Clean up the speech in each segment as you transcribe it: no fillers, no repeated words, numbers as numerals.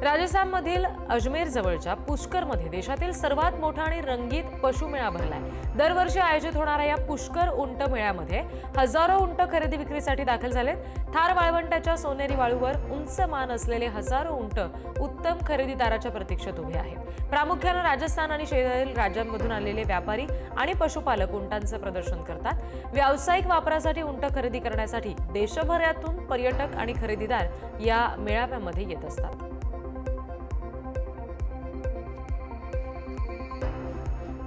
राजस्थानमधील अजमेर जवळच्या पुष्करमध्ये देशातील सर्वात मोठा आणि रंगीत पशु मेळा भरलाय। दरवर्षी आयोजित होणाऱ्या या पुष्कर उंट मेळ्यामध्ये हजारो उंट खरेदी विक्रीसाठी दाखल झालेत। थार वाळवंटाच्या सोनेरी वाळूवर उंच मान असलेले हजारो उंट उत्तम खरेदीदाराच्या प्रतीक्षेत उभे आहेत। प्रामुख्याने राजस्थान आणि शेजारील राज्यांमधून आलेले व्यापारी आणि पशुपालक उंटांचे प्रदर्शन करतात। व्यावसायिक वापरासाठी उंट खरेदी करण्यासाठी देशभरातून पर्यटक आणि खरेदीदार या मेळाव्यामध्ये येत असतात।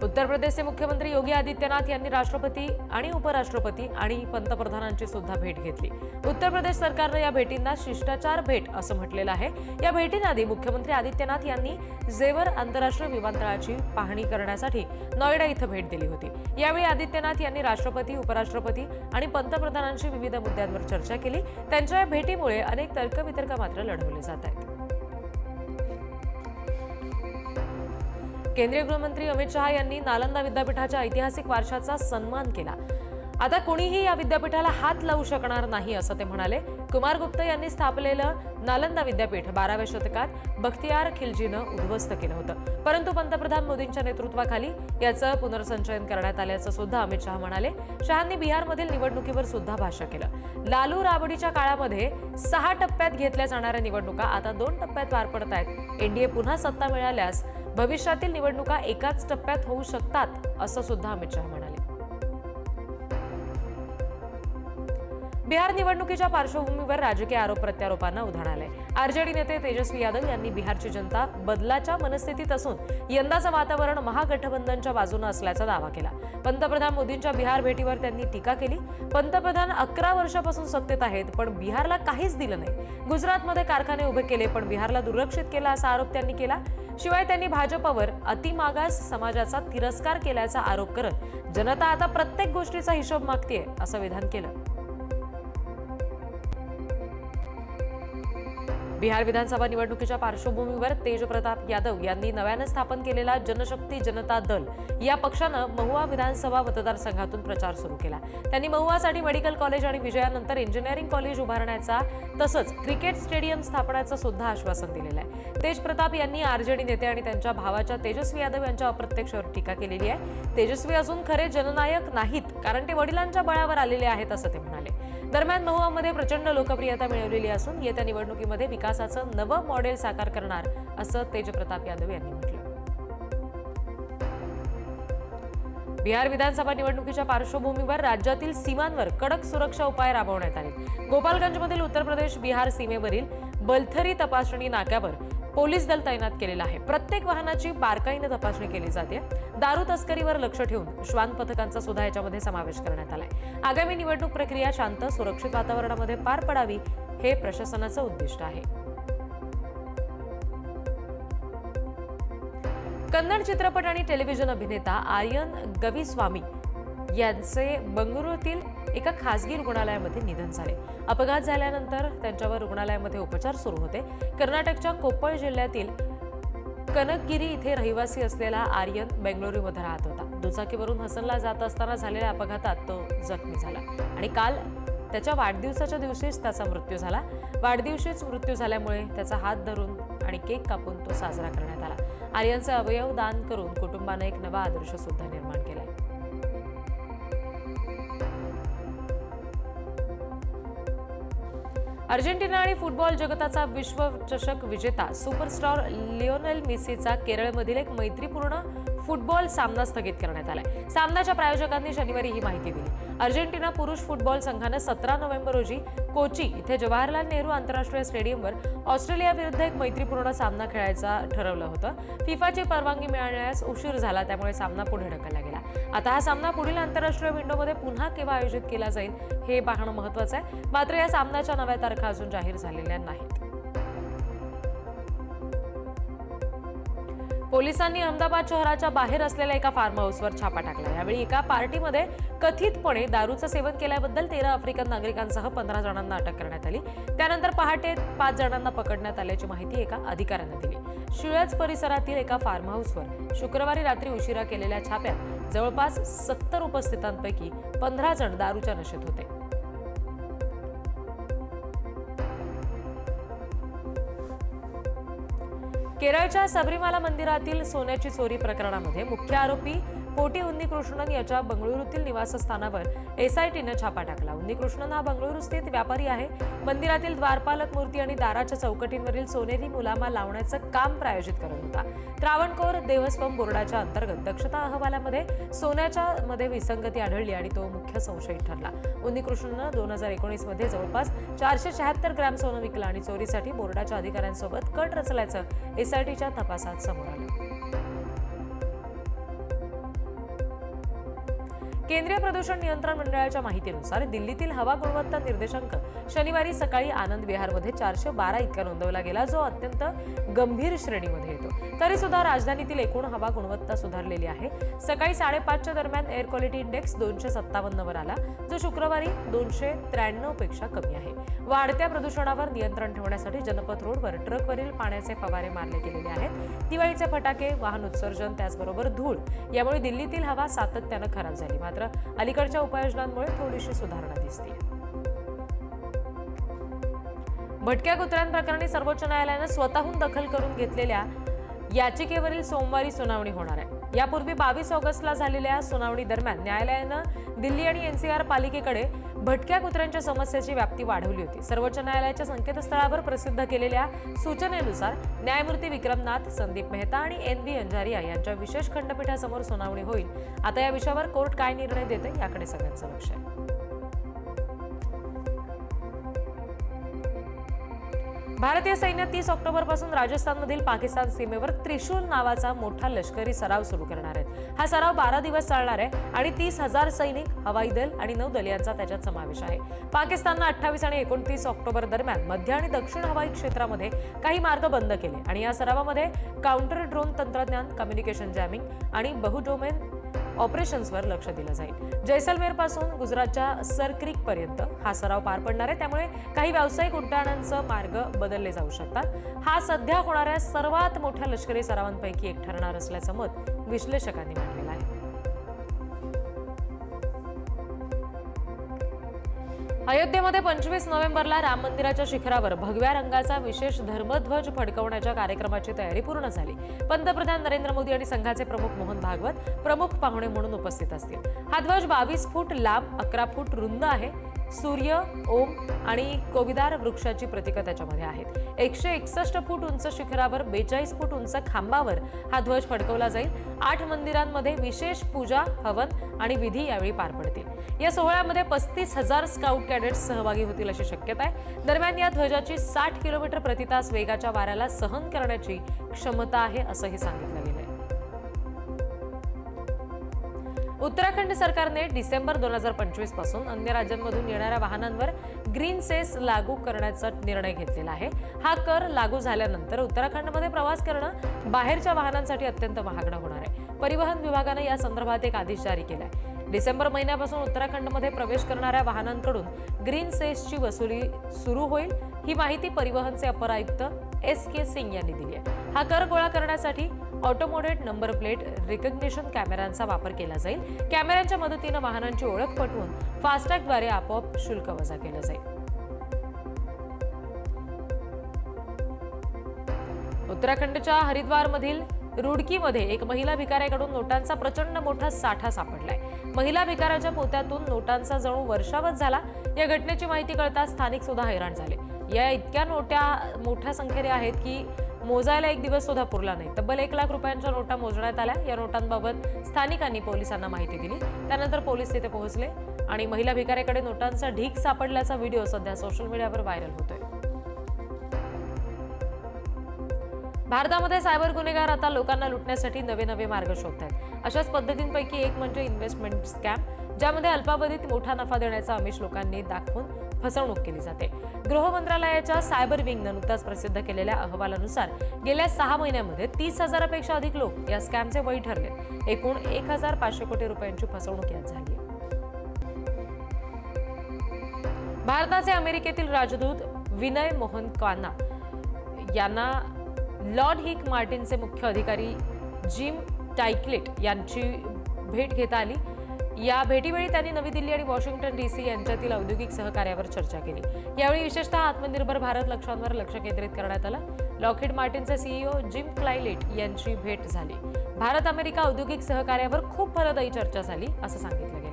उत्तर प्रदेशचे मुख्यमंत्री योगी आदित्यनाथ यांनी राष्ट्रपती आणि उपराष्ट्रपती आणि पंतप्रधानांची सुद्धा भेट घेतली। उत्तर प्रदेश सरकारने या भेटींना शिष्टाचार भेट असं म्हटलेलं आहे। या भेटींआधी मुख्यमंत्री आदित्यनाथ यांनी जेवर आंतरराष्ट्रीय विमानतळाची पाहणी करण्यासाठी नोएडा इथं भेट दिली होती। यावेळी आदित्यनाथ यांनी राष्ट्रपती, उपराष्ट्रपती आणि पंतप्रधानांशी विविध मुद्द्यांवर चर्चा केली। त्यांच्या या भेटीमुळे अनेक तर्कवितर्क मात्र लढवले जात आहेत। केंद्रीय गृहमंत्री अमित शहा यांनी नालंदा विद्यापीठाच्या ऐतिहासिक वारशाचा सन्मान केला। आता कोणीही या विद्यापीठाला हात लावू शकणार नाही असं ते म्हणाले। कुमार गुप्ता यांनी स्थापलेलं नालंदा विद्यापीठ 12व्या शतकात बख्तियार खिलजीनं उद्ध्वस्त केलं होतं, परंतु पंतप्रधान मोदींच्या नेतृत्वाखाली याचं पुनर्संचयन करण्यात आल्याचं सुद्धा अमित शहा म्हणाले। शहांनी बिहारमधील निवडणुकीवर सुद्धा भाष्य केलं। लालू राबडीच्या काळामध्ये 6 टप्प्यात घेतल्या जाणाऱ्या निवडणुका आता 2 टप्प्यात पार पडत आहेत। एनडीए पुन्हा सत्ता मिळाल्यास भविष्यातील निवडणुका एकाच टप्प्यात होऊ शकतात असं सुद्धा अमित शहा म्हणाले। बिहार निवडणुकीच्या पार्श्वभूमीवर राजकीय आरोप प्रत्यारोपांना उधाण आलंय। आरजेडी नेते तेजस्वी यादव यांनी बिहारची जनता बदलाच्या मनस्थितीत असून यंदाचं वातावरण महागठबंधनच्या बाजूने असल्याचा दावा केला। पंतप्रधान मोदींच्या बिहार भेटीवर त्यांनी टीका केली। पंतप्रधान 11 वर्षापासून सत्तेत आहेत, पण बिहारला काहीच दिलं नाही। गुजरातमध्ये कारखाने उभे केले, पण बिहारला दुर्लक्षित केला असा आरोप त्यांनी केला। शिवाय त्यांनी भाजपवर अतिमागास समाजाचा तिरस्कार केल्याचा आरोप करत जनता आता प्रत्येक गोष्टीचा हिशोब मागतेय असं विधान केलं। बिहार विधानसभा निवडणुकीच्या पार्श्वभूमीवर तेजप्रताप यादव यांनी नव्याने स्थापन केलेला जनशक्ती जनता दल या पक्षानं महुआ विधानसभा मतदारसंघातून प्रचार सुरू केला। त्यांनी महुआसाठी मेडिकल कॉलेज आणि विजयानंतर इंजिनिअरिंग कॉलेज उभारण्याचा तसंच क्रिकेट स्टेडियम स्थापण्याचं सुद्धा आश्वासन दिलेलं आहे। तेजप्रताप यांनी आरजेडी नेते आणि त्यांच्या भावाच्या तेजस्वी यादव यांच्या अप्रत्यक्षवर टीका केलेली आहे। तेजस्वी अजून खरे जननायक नाहीत, कारण ते वडिलांच्या बळावर आलेले आहेत असं ते म्हणाले। दरम्यान महुआमध्ये प्रचंड लोकप्रियता मिळवलेली असून येत्या निवडणुकीमध्ये विकासाचं नवं मॉडेल साकार करणार असं तेजप्रताप यादव यांनी म्हटलं। बिहार विधानसभा निवडणुकीच्या पार्श्वभूमीवर राज्यातील सीमांवर कडक सुरक्षा उपाय राबवण्यात आले। गोपालगंजमधील उत्तर प्रदेश बिहार सीमेवरील बलथरी तपासणी नाक्यावर पोलीस दल तैनात केलेलं आहे। प्रत्येक वाहनाची बारकाईने तपासणी केली जाते। दारू तस्करीवर लक्ष ठेवून श्वान पथकांचा सुद्धा याच्यामध्ये समावेश करण्यात आलाय। आगामी निवडणूक प्रक्रिया शांत, सुरक्षित वातावरणामध्ये पार पडावी हे प्रशासनाचं उद्दिष्ट आहे। कन्नड चित्रपट आणि टेलिव्हिजन अभिनेता आर्यन गवीस्वामी यांचे बंगळुरूतील एका खासगी रुग्णालयामध्ये निधन झाले। अपघात झाल्यानंतर त्यांच्यावर रुग्णालयामध्ये उपचार सुरू होते। कर्नाटकच्या कोप्पळ जिल्ह्यातील कनकगिरी इथे रहिवासी असलेला आर्यन बेंगळुरूमध्ये राहत होता। दुचाकीवरून हसनला जात असताना झालेल्या अपघातात तो जखमी झाला आणि काल त्याच्या वाढदिवसाच्या दिवशीच त्याचा मृत्यू झाला। वाढदिवशीच मृत्यू झाल्यामुळे त्याचा हात धरून आणि केक कापून तो साजरा करण्यात आला। आर्यनचे अवयव दान करून कुटुंबाने एक नवा आदर्श सुद्धा निर्माण केलाय। अर्जेंटिना आणि फुटबॉल जगताचा विश्वचषक विजेता सुपरस्टार लिओनेल मेसीचा केरळमधील एक मैत्रीपूर्ण फुटबॉल सामना स्थगित करण्यात आलाय। सामन्याच्या प्रायोजकांनी शनिवारी ही माहिती दिली। अर्जेंटिना पुरुष फुटबॉल संघाने 17 नोव्हेंबर रोजी कोची इथे जवाहरलाल नेहरू आंतरराष्ट्रीय स्टेडियमवर ऑस्ट्रेलिया विरुद्ध एक मैत्रीपूर्ण सामना खेळायचा ठरवलं होतं। फिफाची परवानगी मिळाल्यास उशीर झाला, त्यामुळे सामना पुढे ढकलला गेला। आता हा सामना पुढील आंतरराष्ट्रीय विंडोमध्ये पुन्हा केव्हा आयोजित केला जाईल हे पाहणं महत्त्वाचं आहे। मात्र या सामन्याच्या नव्या तारखा अजून जाहीर झालेल्या नाहीत। पोलिसांनी अहमदाबाद शहराच्या बाहेर असलेल्या एका फार्म हाऊसवर छापा टाकला। यावेळी एका पार्टीमध्ये कथितपणे दारूचं सेवन केल्याबद्दल 13 आफ्रिकन नागरिकांसह 15 जणांना अटक करण्यात आली। त्यानंतर पहाटे 5 जणांना पकडण्यात आल्याची माहिती एका अधिकाऱ्याने दिली। शिळज परिसरातील एका फार्म हाऊसवर शुक्रवारी रात्री उशिरा केलेल्या छाप्यात जवळपास 70 उपस्थितांपैकी 15 जण दारूच्या नशेत होते। केरळच्या सबरीमाला मंदिरातील सोन्याची चोरी प्रकरणामध्ये मुख्य आरोपी पोटी उन्नीकृष्णन याच्या बंगळुरूतील निवासस्थानावर एसआयटीनं छापा टाकला. उन्नीकृष्णन हा बंगळुरू स्थित व्यापारी आहे. मंदिरातील द्वारपालक मूर्ती आणि दाराच्या चौकटींवरील सोनेरी मुलामा लावण्याचं काम प्रायोजित करत होता. त्रावणकोर देवस्थान बोर्डाच्या अंतर्गत दक्षता अहवालामध्ये सोन्याच्या मध्ये विसंगती आढळली आणि तो मुख्य संशयित ठरला. उन्नीकृष्णननं 2019 मध्ये जवळपास 476 ग्रॅम सोनं विकलं आणि चोरीसाठी बोर्डाच्या अधिकाऱ्यांसोबत कट रचल्याचं एसआयटीच्या तपासात समोर आलं. केंद्रीय प्रदूषण नियंत्रण मंडळाच्या माहितीनुसार दिल्लीतील हवा गुणवत्ता निर्देशांक शनिवारी सकाळी आनंद विहारमध्ये 412 इतका नोंदवला गेला, जो अत्यंत गंभीर श्रेणीमध्ये येतो. तरी सुद्धा राजधानीतील एकूण हवा गुणवत्ता सुधारलेली आहे. सकाळी 5:30च्या दरम्यान एअर क्वालिटी इंडेक्स 257 वर आला, जो शुक्रवारी 293 पेक्षा कमी आहे. वाढत्या प्रदूषणावर नियंत्रण ठेवण्यासाठी जनपथ रोडवर ट्रकवरील पाण्याचे फवारे मारले गेलेले आहेत. दिवाळीचे फटाके, वाहन उत्सर्जन, त्याचबरोबर धूळ यामुळे दिल्लीतील हवा सातत्यानं खराब झाली. मात्र अलीकडच्या उपाययोजनांमुळे थोडीशी सुधारणा दिसते. भटक्या कुत्र्यांप्रकरणी सर्वोच्च न्यायालयानं स्वतःहून दखल करून घेतलेल्या याचिकेवरील सोमवारी सुनावणी होणार आहे. यापूर्वी 22 ऑगस्टला झालेल्या सुनावणी दरम्यान न्यायालयानं दिल्ली आणि एनसीआर पालिकेकडे भटक्या कुत्र्यांच्या समस्येची व्याप्ती वाढवली होती. सर्वोच्च न्यायालयाच्या संकेतस्थळावर प्रसिद्ध केलेल्या सूचनेनुसार न्यायमूर्ती विक्रमनाथ, संदीप मेहता आणि NV अंजारिया यांच्या विशेष खंडपीठासमोर सुनावणी होईल. आता या विषयावर कोर्ट काय निर्णय देते याकडे सगळ्यांचं लक्ष आहे. भारतीय सैन्य 30 ऑक्टोबरपासून राजस्थानमधील पाकिस्तान सीमेवर त्रिशूल नावाचा मोठा लष्करी सराव सुरू करणार आहे. हा सराव 12 दिवस चालणार आहे आणि 30,000 सैनिक, हवाई दल आणि नौदल यांचा त्याच्यात समावेश आहे. पाकिस्ताननं 28 आणि 29 ऑक्टोबर दरम्यान मध्य आणि दक्षिण हवाई क्षेत्रामध्ये काही मार्ग बंद केले आणि या सरावामध्ये काउंटर ड्रोन तंत्रज्ञान, कम्युनिकेशन जॅमिंग आणि बहुडोमेन ऑपरेशन्सवर लक्ष दिलं जाईल. जैसलमेर पासून गुजरातच्या सरक्रीक पर्यंत हा सराव पार पडणार आहे, त्यामुळे काही व्यावसायिक उड्डाणांचे मार्ग बदलले जाऊ शकतात. हा सध्या होणाऱ्या सर्वात मोठ्या लष्करी सरावांपैकी एक ठरणार असल्याचं मत विश्लेषकांनी मांडलेलं आहे. अयोध्येमध्ये 25 नोव्हेंबरला राम मंदिराच्या शिखरावर भगव्या रंगाचा विशेष धर्मध्वज फडकवण्याच्या कार्यक्रमाची तयारी पूर्ण झाली. पंतप्रधान नरेंद्र मोदी आणि संघाचे प्रमुख मोहन भागवत प्रमुख पाहुणे म्हणून उपस्थित असतील. हा ध्वज 22 फूट लांब, 11 फूट रुंद आहे. सूर्य, ओम आणि कोविदार वृक्षाची प्रतीकं त्याच्यामध्ये आहेत. 161 फूट उंच शिखरावर 42 फूट उंच खांबावर हा ध्वज फडकवला जाईल. 8 मंदिरांमध्ये विशेष पूजा, हवन आणि विधी यावेळी पार पडतील. या सोहळ्यामध्ये 35,000 स्काउट कॅडेट्स सहभागी होतील अशी शक्यता आहे. दरम्यान या ध्वजाची 60 किलोमीटर प्रति तास वेगाच्या वाऱ्याला सहन करण्याची क्षमता आहे असंही सांगितलं गेलंय. उत्तराखंड सरकारने डिसेंबर 2025 पासून अन्य राज्यांमधून येणाऱ्या वाहनांवर ग्रीन सेस लागू करण्याचा निर्णय घेतलेला आहे. हा कर लागू झाल्यानंतर उत्तराखंडमध्ये प्रवास करणं बाहेरच्या वाहनांसाठी अत्यंत महागडं होणार आहे. परिवहन विभागाने या संदर्भात एक आदेश जारी केलाय. डिसेंबर महिन्यापासून उत्तराखंडमध्ये प्रवेश करणाऱ्या वाहनांकडून ग्रीन सेसची वसुली सुरू होईल. ही माहिती परिवहनचे अपर आयुक्त SK सिंग यांनी दिली आहे. हा कर गोळा करण्यासाठी ऑटोमोडेड नंबर प्लेट रिकग्निशन कॅमेऱ्यांचा वापर केला जाईल. कॅमेऱ्यांच्या मदतीने वाहनांची ओळख पटवून फास्टॅगद्वारे आपोआप शुल्क वजा केलं जाईल. उत्तराखंडच्या हरिद्वारमधील रुडकीमध्ये एक महिला भिकाऱ्याकडून नोटांचा प्रचंड मोठा साठा सापडलाय. महिला भिकाऱ्याच्या पोत्यातून नोटांचा जणू वर्षावत झाला. या घटनेची माहिती कळताच स्थानिक सुद्धा हैराण झाले. या इतक्या नोटा मोठ्या संख्येने आहेत की मोजायला एक दिवस सुद्धा पुरला नाही. तब्बल 1 लाख रुपयांच्या नोटा मोजण्यात आल्या. या नोटांबाबत स्थानिकांनी पोलिसांना माहिती दिली. त्यानंतर पोलीस तिथे पोहोचले आणि महिला भिकाऱ्याकडे नोटांचा ढीग सापडल्याचा व्हिडिओ सध्या सोशल मीडियावर व्हायरल होतोय. भारतामध्ये सायबर गुन्हेगार आता लोकांना लुटण्यासाठी नवे मार्ग शोधत आहेत. अशाच पद्धतींपैकी एक म्हणजे इन्व्हेस्टमेंट स्कॅम, ज्यामध्ये अल्पावधीत मोठा नफा देण्याचा आमिष लोकांनी दाखवून फसवणूक केली जाते. गृह मंत्रालयाच्या सायबर विंगनं नुकताच प्रसिद्ध केलेल्या अहवालानुसार गेल्या 6 महिन्यांमध्ये 30,000पेक्षा अधिक लोक या स्कॅमचे बळी ठरले. एकूण 1,500 कोटी रुपयांची फसवणूक यात झाली. भारताचे अमेरिकेतील राजदूत विनय मोहन क्वाना यांना लॉकहीड मार्टिनचे मुख्य अधिकारी जिम टायक्लेट यांची भेट घेता आली. या भेटीवेळी त्यांनी नवी दिल्ली आणि वॉशिंग्टन DC यांच्यातील औद्योगिक सहकार्यावर चर्चा केली. यावेळी विशेषतः आत्मनिर्भर भारत लक्ष्यांवर लक्ष केंद्रित करण्यात आलं. लॉकहीड मार्टिनचे सीईओ जिम क्लायलेट यांची भेट झाली. भारत अमेरिका औद्योगिक सहकार्यावर खूप फलदायी चर्चा झाली असं सांगितलं गेलंय.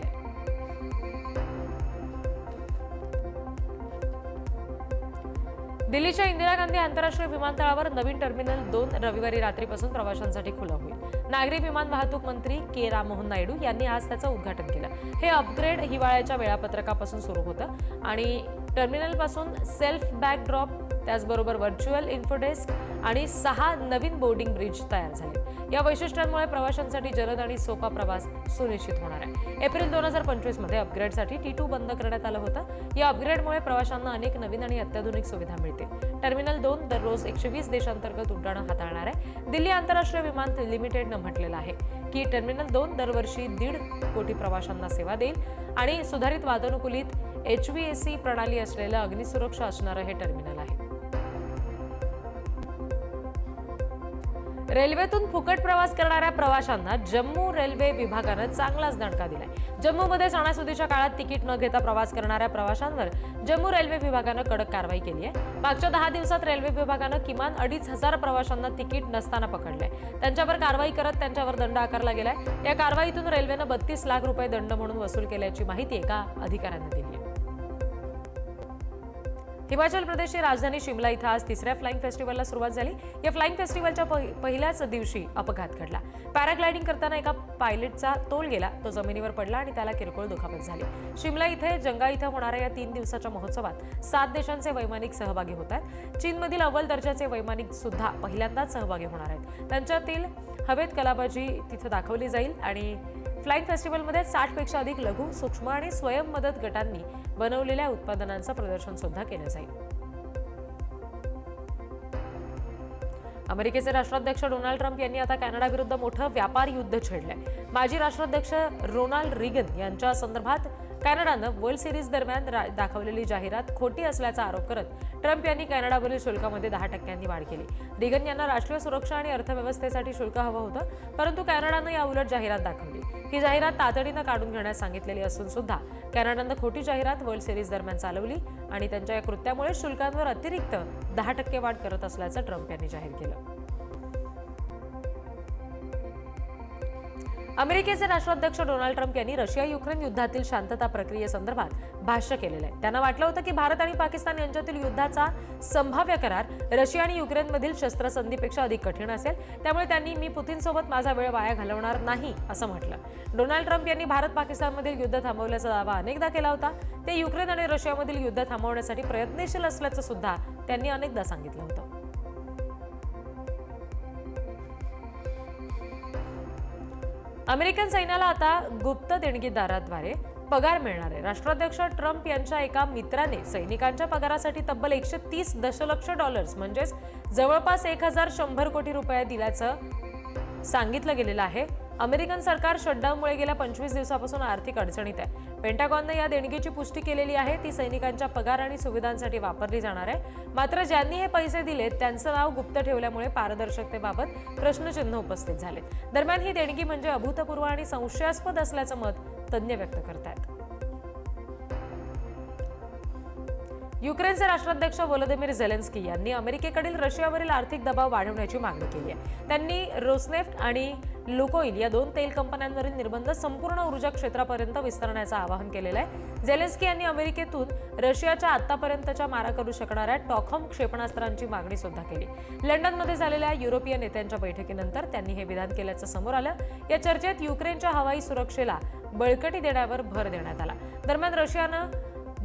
दिल्लीच्या इंदिरा गांधी आंतरराष्ट्रीय विमानतळावर नवीन टर्मिनल 2 रविवारी रात्रीपासून प्रवाशांसाठी खुलं होईल. नागरी विमान वाहतूक मंत्री के राममोहन नायडू यांनी आज त्याचं उद्घाटन केलं. हे अपग्रेड हिवाळ्याच्या वेळापत्रकापासून सुरू होतं आणि टर्मिनलपासून सेल्फ बॅग ड्रॉप, त्याचबरोबर व्हर्च्युअल इन्फोडेस्क आणि 6 नवीन बोर्डिंग ब्रिज तयार झाले. या वैशिष्ट्यांमुळे प्रवाशांसाठी जलद आणि सोपा प्रवास सुनिश्चित होणार आहे. एप्रिल 2025 मध्ये अपग्रेडसाठी T2 बंद करण्यात आलं होतं. या अपग्रेडमुळे प्रवाशांना अनेक नवीन आणि अत्याधुनिक सुविधा मिळतील. टर्मिनल 2 दररोज 120 देशांतर्गत उड्डाणं हाताळणार आहे. दिल्ली आंतरराष्ट्रीय विमान लिमिटेडनं म्हटलेलं आहे की टर्मिनल 2 दरवर्षी 1.5 कोटी प्रवाशांना सेवा देईल आणि सुधारित वातानुकूलित HVAC प्रणाली असलेलं अग्निसुरक्षा असणारं हे टर्मिनल आहे. रेल्वेतून फुकट प्रवास करणाऱ्या प्रवाशांना जम्मू रेल्वे विभागानं चांगलाच दणका दिलाय. जम्मूमध्ये सणासुदीच्या काळात तिकीट न घेता प्रवास करणाऱ्या प्रवाशांवर जम्मू रेल्वे विभागानं कडक कारवाई केली आहे. मागच्या 10 दिवसात रेल्वे विभागानं किमान 2,500 प्रवाशांना तिकीट नसताना पकडलंय. त्यांच्यावर कारवाई करत त्यांच्यावर दंड आकारला गेलाय. या कारवाईतून रेल्वेनं 32 लाख रुपये दंड म्हणून वसूल केल्याची माहिती एका अधिकाऱ्यानं दिली आहे. हिमाचल प्रदेशची राजधानी शिमला इथं आज 3ऱ्या फ्लाइंग फेस्टिवलला सुरुवात झाली. या फ्लाइंग फेस्टिवलच्या पहिल्याच दिवशी अपघात घडला. पॅराग्लायडिंग करताना एका पायलटचा तोल गेला. तो जमिनीवर पडला आणि त्याला किरकोळ दुखापत झाली. शिमला इथे जंगा इथं होणाऱ्या या 3 दिवसाच्या महोत्सवात 7 देशांचे वैमानिक सहभागी होत आहेत. चीनमधील अव्वल दर्जाचे वैमानिक सुद्धा पहिल्यांदाच सहभागी होणार आहेत. त्यांच्यातील हवेत कलाबाजी तिथं दाखवली जाईल आणि फ्लाइंग फेस्टिवलमध्ये 60 पेक्षा अधिक लघु, सूक्ष्म आणि स्वयं मदत गटांनी बनवलेल्या उत्पादनांचं प्रदर्शन सुद्धा केलं जाईल. अमेरिकेचे राष्ट्राध्यक्ष डोनाल्ड ट्रम्प यांनी आता कॅनडाविरुद्ध मोठं व्यापार युद्ध छेडलंय. माजी राष्ट्राध्यक्ष रोनाल्ड रिगन यांच्या संदर्भात कॅनडानं वर्ल्ड सिरीज दरम्यान दाखवलेली जाहिरात खोटी असल्याचा आरोप करत ट्रम्प यांनी कॅनडावरील शुल्कामध्ये 10% वाढ केली. रिगन यांना राष्ट्रीय सुरक्षा आणि अर्थव्यवस्थेसाठी शुल्क हवं होतं, परंतु कॅनडानं या उलट जाहिरात दाखवली. ही जाहिरात तातडीनं काढून घेण्यास सांगितलेली असून सुद्धा कॅनडानं खोटी जाहिरात वर्ल्ड सिरीज दरम्यान चालवली आणि त्यांच्या या कृत्यामुळे शुल्कांवर अतिरिक्त 10% वाढ करत असल्याचं ट्रम्प यांनी जाहीर केलं. अमेरिकेचे राष्ट्राध्यक्ष डोनाल्ड ट्रम्प यांनी रशिया युक्रेन युद्धातील शांतता प्रक्रियेसंदर्भात भाष्य केलेलं आहे. त्यांना वाटलं होतं की भारत आणि पाकिस्तान यांच्यातील युद्धाचा संभाव्य करार रशिया आणि युक्रेनमधील शस्त्रसंधीपेक्षा अधिक कठीण असेल. त्यामुळे त्यांनी मी पुतीनसोबत माझा वेळ वाया घालवणार नाही असं म्हटलं. डोनाल्ड ट्रम्प यांनी भारत पाकिस्तानमधील युद्ध थांबवल्याचा दावा अनेकदा केला होता. ते युक्रेन आणि रशियामधील युद्ध थांबवण्यासाठी प्रयत्नशील असल्याचं सुद्धा त्यांनी अनेकदा सांगितलं होतं. अमेरिकन सैन्याला आता गुप्त देणगीदाराद्वारे पगार मिळणार आहे. राष्ट्राध्यक्ष ट्रम्प यांच्या एका मित्राने सैनिकांच्या पगारासाठी तब्बल $130 दशलक्ष म्हणजेच जवळपास 1,100 कोटी रुपये दिल्याचं सांगितलं गेलेलं आहे. अमेरिकन सरकार शटडाऊनमुळे गेल्या 25 दिवसापासून आर्थिक अडचणीत आहे. पेंटागॉननं या देणगीची पुष्टी केलेली आहे. ती सैनिकांच्या पगार आणि सुविधांसाठी वापरली जाणार आहे. मात्र ज्यांनी हे पैसे दिले त्यांचं नाव गुप्त ठेवल्यामुळे पारदर्शकतेबाबत प्रश्नचिन्ह उपस्थित झाले. दरम्यान ही देणगी म्हणजे अभूतपूर्व आणि संशयास्पद असल्याचं मत तज्ज्ञ व्यक्त करतायत. युक्रेनचे राष्ट्राध्यक्ष व्लोदिमीर झेलेन्स्की यांनी अमेरिकेकडील रशियावरील आर्थिक दबाव वाढवण्याची मागणी केली आहे. त्यांनी रोसनेफ्ट आणि लुकोइल या 2 तेल कंपन्यांवरील निर्बंध संपूर्ण ऊर्जा क्षेत्रापर्यंत विस्तारण्याचं आवाहन केलेलं आहे. झेलेन्स्की यांनी अमेरिकेतून रशियाच्या आतापर्यंतच्या मारा करू शकणाऱ्या टॉकहम क्षेपणास्त्रांची मागणी सुद्धा केली. लंडनमध्ये झालेल्या युरोपीय नेत्यांच्या बैठकीनंतर त्यांनी हे विधान केल्याचं समोर आलं. या चर्चेत युक्रेनच्या हवाई सुरक्षेला बळकटी देण्यावर भर देण्यात आला. दरम्यान रशियानं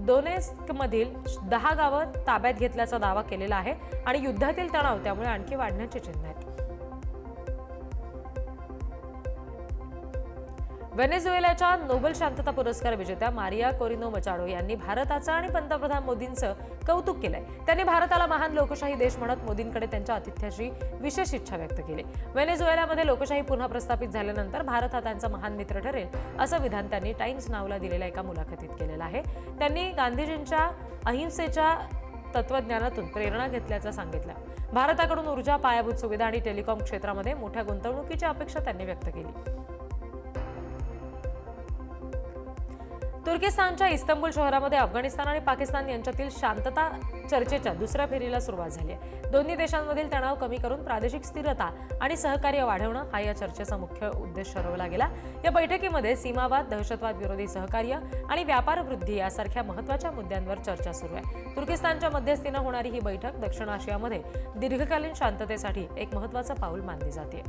दोनेस्कमधील 10 गावं ताब्यात घेतल्याचा दावा केलेला आहे आणि युद्धातील तणाव त्यामुळे आणखी वाढण्याची चिन्ह आहेत. व्हेनेझुएलाच्या नोबेल शांतता पुरस्कार विजेत्या मारिया कोरिनो मचाडो यांनी भारताचं आणि पंतप्रधान मोदींचं कौतुक केलंय. त्यांनी भारताला महान लोकशाही देश म्हणत मोदींकडे त्यांच्या आतिथ्याची विशेष इच्छा व्यक्त केली. व्हेनेझुएलामध्ये लोकशाही पुन्हा प्रस्थापित झाल्यानंतर भारत हा त्यांचा महान मित्र ठरेल असं विधान त्यांनी टाइम्स नावला दिलेल्या एका मुलाखतीत केलेलं आहे. त्यांनी गांधीजींच्या अहिंसेच्या तत्वज्ञानातून प्रेरणा घेतल्याचं सांगितलं. भारताकडून ऊर्जा, पायाभूत सुविधा आणि टेलिकॉम क्षेत्रामध्ये मोठ्या गुंतवणुकीची अपेक्षा त्यांनी व्यक्त केली. तुर्किस्तानच्या इस्तंबूल शहरामध्ये अफगाणिस्तान आणि पाकिस्तान यांच्यातील शांतता चर्चेच्या दुसऱ्या फेरीला सुरुवात झाली आहे. दोन्ही देशांमधील तणाव कमी करून प्रादेशिक स्थिरता आणि सहकार्य वाढवणं हा या चर्चेचा मुख्य उद्देश ठरवला गेला. या बैठकीमध्ये सीमावाद, दहशतवाद विरोधी सहकार्य आणि व्यापार वृद्धी यासारख्या महत्त्वाच्या मुद्द्यांवर चर्चा सुरू आहे. तुर्किस्तानच्या मध्यस्थीनं होणारी ही बैठक दक्षिण आशियामध्ये दीर्घकालीन शांततेसाठी एक महत्त्वाचं पाऊल मानली जाते.